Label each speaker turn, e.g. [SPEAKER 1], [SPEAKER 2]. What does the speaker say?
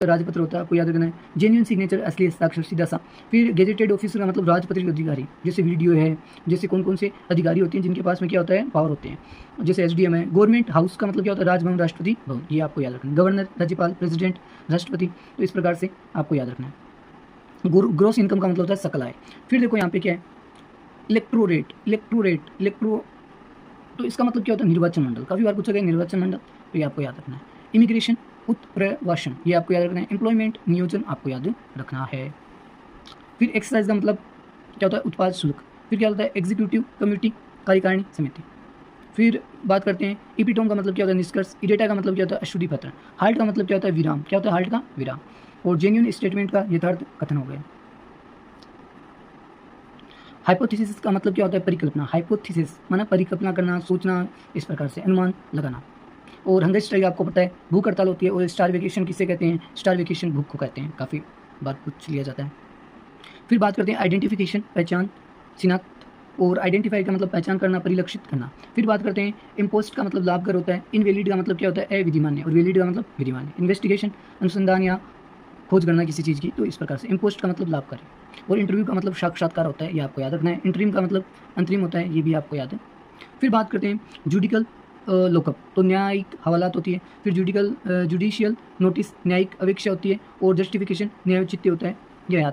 [SPEAKER 1] राजपत्र होता है, आपको याद रखना है। जेन्युइन सिग्नेचर, असली हस्ताक्षर, सीधा सा। फिर गेजेटेड ऑफिसर का मतलब राजपत्रित अधिकारी, जैसे वीडियो है, जैसे कौन कौन से अधिकारी होते हैं जिनके पास में क्या होता है, पावर होते हैं, जैसे एसडीएम है। गवर्नमेंट हाउस का मतलब क्या होता है, राजभवन, राष्ट्रपति भवन, ये आपको याद रखना है। गवर्नर, राज्यपाल, प्रेसिडेंट, राष्ट्रपति, तो इस प्रकार से आपको याद रखना है। ग्रोस इनकम का मतलब होता है सकल आय। फिर देखो यहाँ पे क्या है, इलेक्ट्रोरेट, तो इसका मतलब क्या होता है, निर्वाचन मंडल, काफ़ी बार पूछा गया निर्वाचन मंडल, तो ये आपको याद रखना है। इमिग्रेशन, उत्प्रवासन, ये आपको याद रखना है। एम्प्लॉयमेंट, नियोजन, आपको याद रखना है। फिर एक्सरसाइज का मतलब क्या होता है, उत्पाद शुल्क। फिर क्या होता है, एग्जीक्यूटिव कमेटी, कार्यकारिणी समिति। फिर बात करते हैं इपिटोम का मतलब क्या होता है, निष्कर्ष। इडेटा का मतलब क्या होता है, अशुद्धि पत्र। हाल्ट का मतलब क्या होता है, विराम। क्या होता है हाल्ट का, विराम। और जेन्युइन स्टेटमेंट का यथार्थ कथन हो गया। हाइपोथेसिस का मतलब क्या होता है, परिकल्पना। हाइपोथेसिस माना परिकल्पना करना, सोचना, इस प्रकार से अनुमान लगाना। और हंगर स्ट्राइक आपको पता है, भूख हड़ताल होती है। और स्टार वेकेशन किसे कहते हैं, स्टार वेकेशन भूख को कहते हैं, काफ़ी बार पूछ लिया जाता है। फिर बात करते हैं आइडेंटिफिकेशन, पहचान, शिनाख्त। और आइडेंटिफाई का मतलब पहचान करना, परिलक्षित करना। फिर बात करते हैं इम्पोस्ट का मतलब लाभकर होता है। इनवैलिड का मतलब क्या होता है, अविधिमान्य। और वैलिड का मतलब विधिमान्य। इन्वेस्टिगेशन, अनुसंधान या खोज करना किसी चीज़ की, तो इस प्रकार से। इम्पोस्ट का मतलब लाभकारी। और इंटरव्यू का मतलब साक्षात्कार होता है, ये आपको याद रखना है। इंटरिम का मतलब अंतरिम होता है, ये भी आपको याद है। फिर बात करते हैं जुडिकल लॉकअप, तो न्यायिक हवालात होती है। फिर जुडिशियल नोटिस, न्यायिक अवेक्षा होती है। और जस्टिफिकेशन न्यायोचित होता है, यह याद